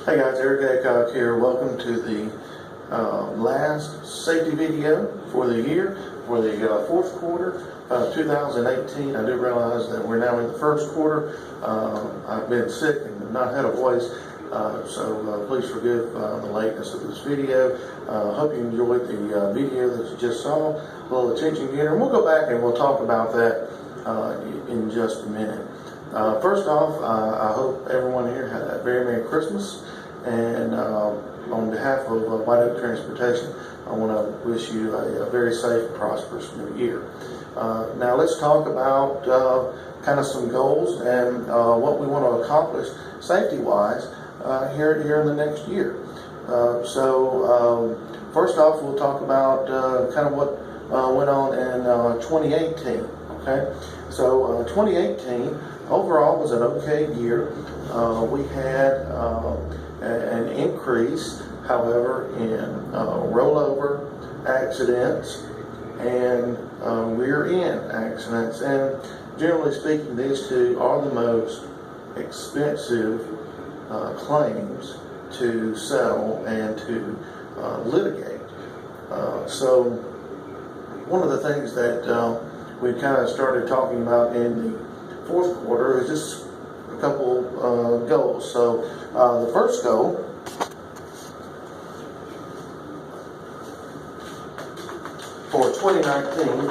Hey guys, Eric Aycock here. Welcome to the last safety video for the year, for the fourth quarter of 2018. I do realize that we're now in the first quarter. I've been sick and not had a voice, so please forgive the lateness of this video. Hope you enjoyed the video that you just saw, a little attention getter, and we'll go back and we'll talk about that in just a minute. First off, I hope everyone here had a very Merry Christmas, and on behalf of White Oak Transportation, I want to wish you a very safe and prosperous new year. Now let's talk about kind of some goals and what we want to accomplish safety-wise here in the next year. First off, we'll talk about kind of what went on in 2018. Okay, so 2018 overall was an okay year. We had an increase, however, in rollover accidents and rear end accidents, and generally speaking, these two are the most expensive claims to settle and to litigate. So one of the things that we kind of started talking about in the fourth quarter is just a couple goals. So the first goal for 2019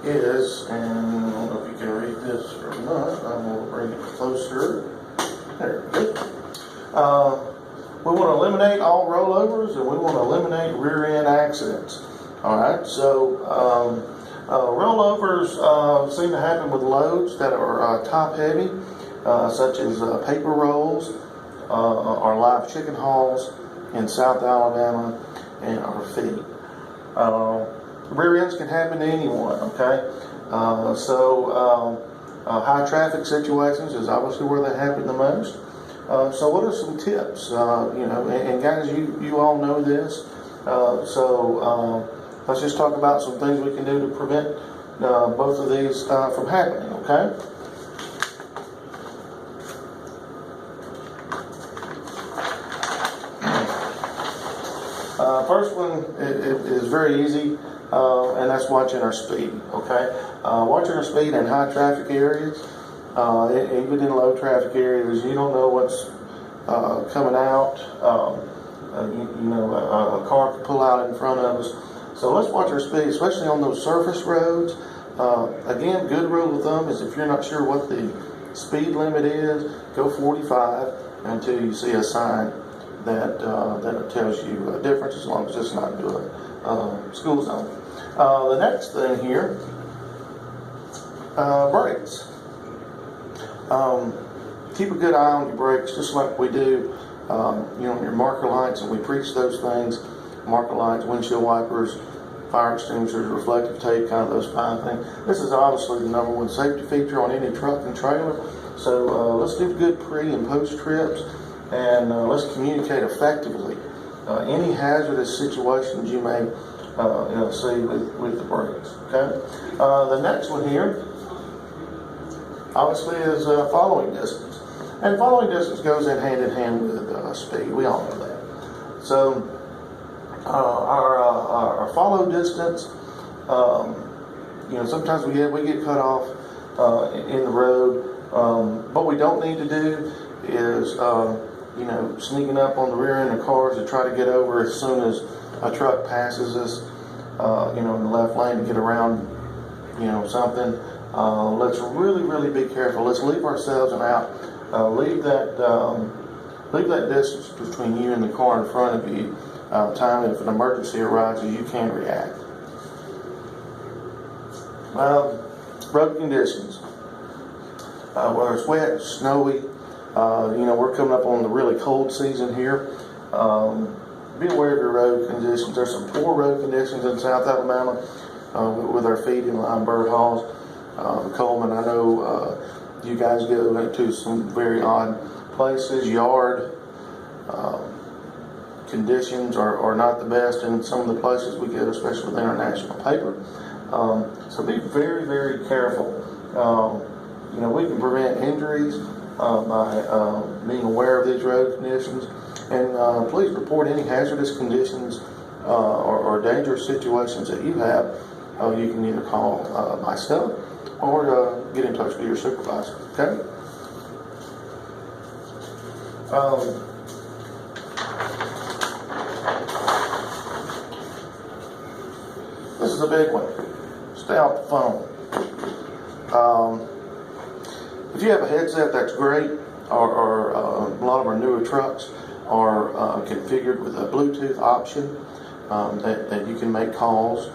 is, and I don't know if you can read this or not, I'm going to bring it closer. There we go. We want to eliminate all rollovers, and we want to eliminate rear end accidents. All right, so rollovers seem to happen with loads that are top heavy, such as paper rolls, our live chicken hauls in South Alabama, and our feed. Rear ends can happen to anyone, okay? High traffic situations is obviously where they happen the most. So what are some tips? And guys, you all know this. Let's just talk about some things we can do to prevent both of these from happening, okay? First one is very easy, and that's watching our speed, okay? Watching our speed in high traffic areas, even in low traffic areas, you don't know what's coming out. A car could pull out in front of us. So let's watch our speed, especially on those surface roads. Again, good rule of thumb is if you're not sure what the speed limit is, go 45 until you see a sign that tells you a difference, as long as it's not to a school zone. The next thing here, brakes. Keep a good eye on your brakes, just like we do, your marker lights, and we preach those things. Marker lights, windshield wipers, fire extinguishers, reflective tape, kind of those fine things. This is obviously the number one safety feature on any truck and trailer. So let's do good pre and post trips, and let's communicate effectively any hazardous situations you may see with the brakes. Okay. The next one here, obviously, is following distance, and following distance goes hand in hand with speed. We all know that. So our follow distance, sometimes we get cut off in the road. What we don't need to do is sneaking up on the rear end of cars to try to get over as soon as a truck passes us, in the left lane to get around, something. Let's really be careful. Let's leave ourselves an out. Leave that distance between you and the car in front of you. Time if an emergency arises, you can react. Road conditions. Whether it's wet, snowy, we're coming up on the really cold season here. Be aware of your road conditions. There's some poor road conditions in South Alabama with our feed and line bird hauls. Coleman, I know you guys go to some very odd places. Yard conditions are not the best in some of the places we go, especially with international paper. So be very careful. We can prevent injuries by being aware of these road conditions. And please report any hazardous conditions or dangerous situations that you have. You can either call myself or get in touch with your supervisor. Okay? This is a big one. Stay off the phone. If you have a headset, that's great. Or a lot of our newer trucks are configured with a Bluetooth option that you can make calls,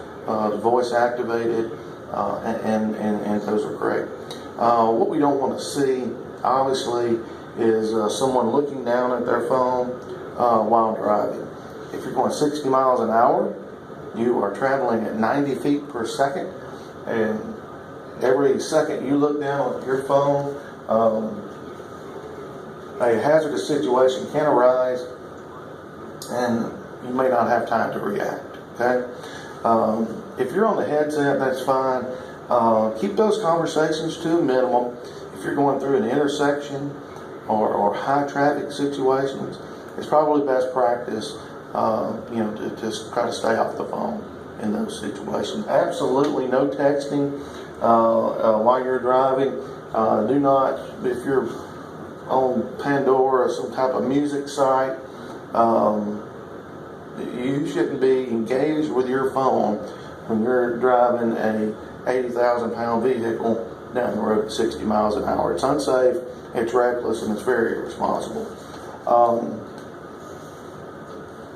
voice activated, and those are great. What we don't want to see, obviously, is someone looking down at their phone while driving. If you're going 60 miles an hour, you are traveling at 90 feet per second, and every second you look down at your phone, a hazardous situation can arise, and you may not have time to react. Okay? If you're on the headset, that's fine. Keep those conversations to a minimum. If you're going through an intersection or high traffic situations, it's probably best practice, to just try to stay off the phone in those situations. Absolutely no texting while you're driving. Do not, if you're on Pandora or some type of music site, you shouldn't be engaged with your phone when you're driving a 80,000-pound vehicle down the road at 60 miles an hour. It's unsafe, it's reckless, and it's very irresponsible.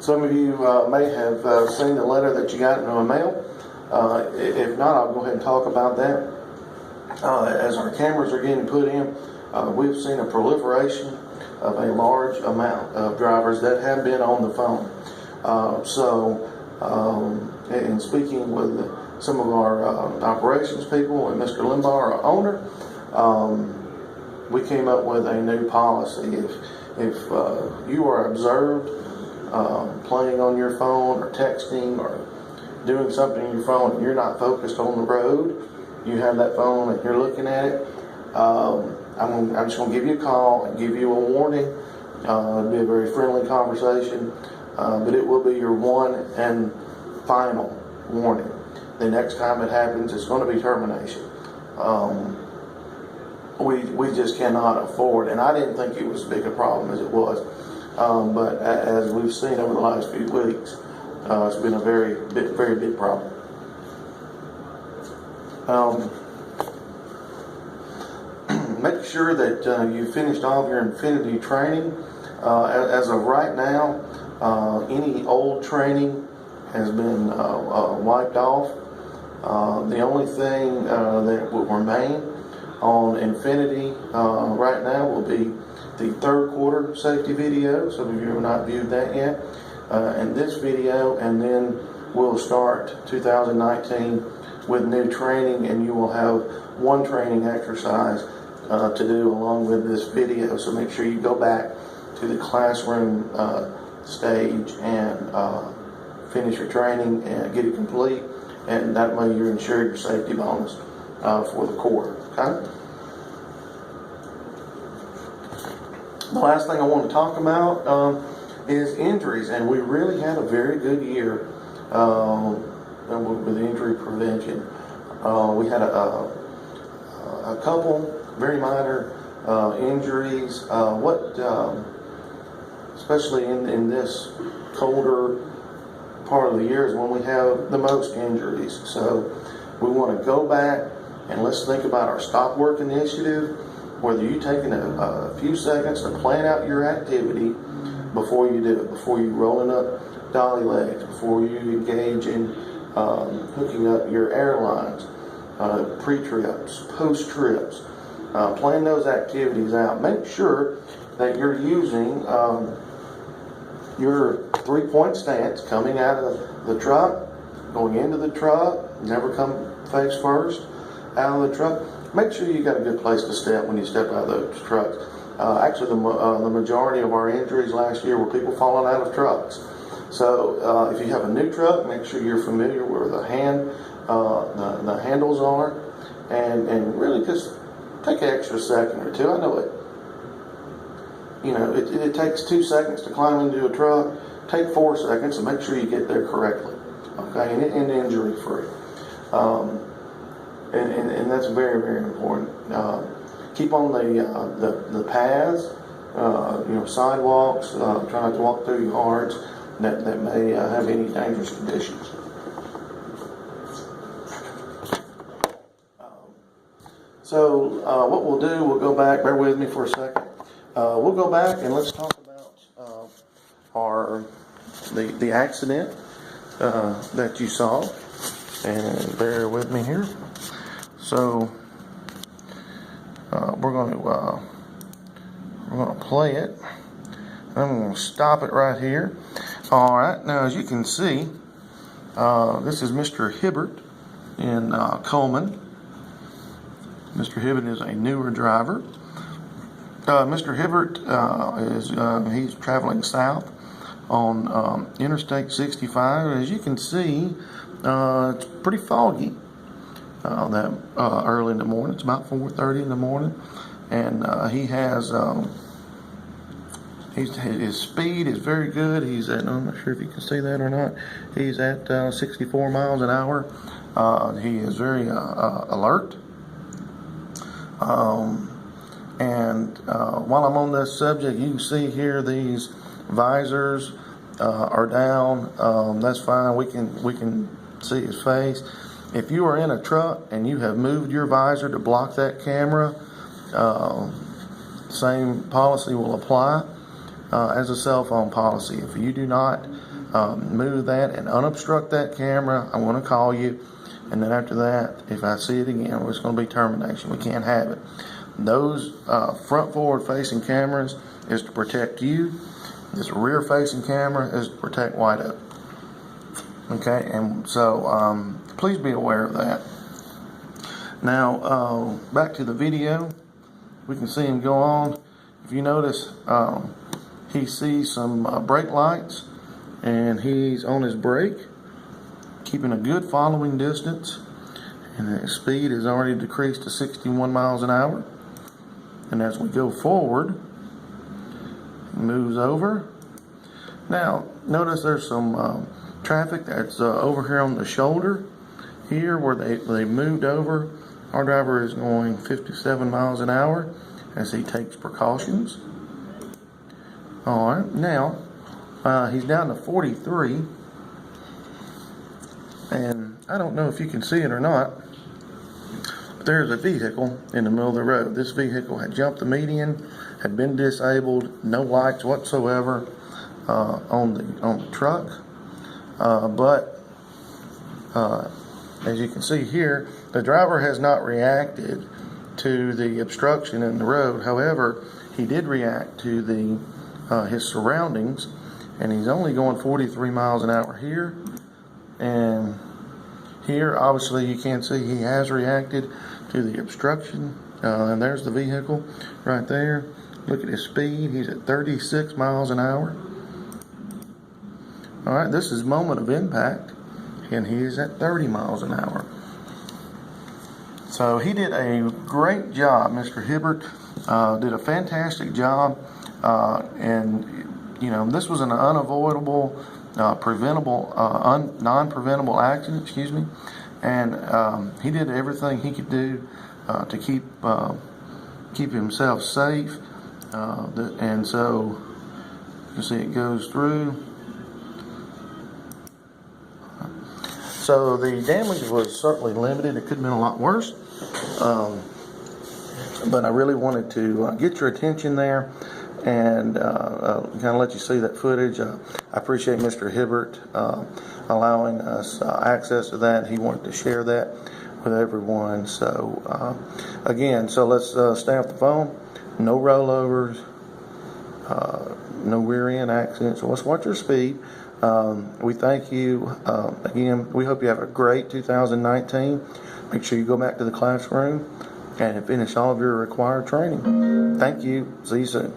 Some of you may have seen the letter that you got in the mail. If not, I'll go ahead and talk about that. As our cameras are getting put in, we've seen a proliferation of a large amount of drivers that have been on the phone. In speaking with some of our operations people and Mr. Limbaugh, our owner, we came up with a new policy. If you are observed playing on your phone or texting or doing something on your phone and you're not focused on the road, you have that phone and you're looking at it, I'm just going to give you a call and give you a warning. It'll be a very friendly conversation, but it will be your one and final warning. The next time it happens, it's going to be termination. We just cannot afford, and I didn't think it was as big a problem as it was, but as we've seen over the last few weeks, it's been a very big problem. Make sure that you finished all of your Infinity training. As of right now, any old training has been wiped off. The only thing that will remain on Infinity right now will be the third quarter safety video. Some of you have not viewed that yet. And this video, and then we'll start 2019 with new training, and you will have one training exercise to do along with this video. So make sure you go back to the classroom stage and finish your training and get it complete, and that way you ensure your safety bonus for the quarter. Okay? The last thing I want to talk about is injuries, and we really had a very good year with injury prevention. We had a couple very minor injuries. Especially in this colder part of the year is when we have the most injuries. So we want to go back and let's think about our Stop Work initiative, whether you're taking a few seconds to plan out your activity before you do it, before you rolling up dolly legs, before you engage in hooking up your airlines, pre-trips, post-trips. Plan those activities out. Make sure that you're using your 3-point stance coming out of the truck, going into the truck, never come face first out of the truck. Make sure you got a good place to step when you step out of those trucks. Actually, the majority of our injuries last year were people falling out of trucks. So if you have a new truck, make sure you're familiar where the handles are, and really just take an extra second or two. I know you know, it takes 2 seconds to climb into a truck. Take 4 seconds and make sure you get there correctly, okay, and injury free. And that's very, very important. Keep on the paths, you know, sidewalks. Try not to walk through yards that may have any dangerous conditions. So what we'll do, we'll go back. Bear with me for a second. We'll go back and let's talk about the accident that you saw. And bear with me here. So we're going to play it. I'm going to stop it right here. All right. Now, as you can see, this is Mr. Hibbert in Coleman. Mr. Hibbert is a newer driver. Mr. Hibbert he's traveling south on Interstate 65. As you can see, it's pretty foggy that early in the morning. It's about 4:30 in the morning, and he has his speed is very good. He's at, I'm not sure if you can see that or not. He's at 64 miles an hour. He is very alert. And while I'm on this subject, you can see here these visors are down. That's fine. We can see his face. If you are in a truck and you have moved your visor to block that camera, same policy will apply as a cell phone policy. If you do not move that and unobstruct that camera, I'm going to call you. And then after that, if I see it again, it's going to be termination. We can't have it. Those front forward facing cameras is to protect you. This rear facing camera is to protect White Oak. Okay, and so please be aware of that. Now, back to the video. We can see him go on. If you notice, he sees some brake lights, and he's on his brake, keeping a good following distance, and his speed is already decreased to 61 miles an hour. And as we go forward, he moves over. Now, notice there's some traffic that's over here on the shoulder here where they moved over. Our driver is going 57 miles an hour as he takes precautions. All right, now he's down to 43. And I don't know if you can see it or not, but there's a vehicle in the middle of the road. This vehicle had jumped the median, had been disabled, no lights whatsoever on the truck. But as you can see here, the driver has not reacted to the obstruction in the road. However, he did react to his surroundings, and he's only going 43 miles an hour here. And here, obviously, you can see he has reacted to the obstruction. And there's the vehicle right there. Look at his speed. He's at 36 miles an hour. All right, this is moment of impact, and he is at 30 miles an hour. So he did a great job. Mr. Hibbert did a fantastic job. And, you know, this was an unavoidable preventable, non-preventable accident, excuse me, and he did everything he could do to keep himself safe, and so you can see it goes through. So the damage was certainly limited. It could have been a lot worse, but I really wanted to get your attention there and kind of let you see that footage. I appreciate Mr. Hibbert allowing us access to that. He wanted to share that with everyone. So again, so let's stay off the phone. No rollovers, no rear end accidents. So let's watch your speed. We thank you. Again, we hope you have a great 2019. Make sure you go back to the classroom and finish all of your required training. Thank you. See you soon.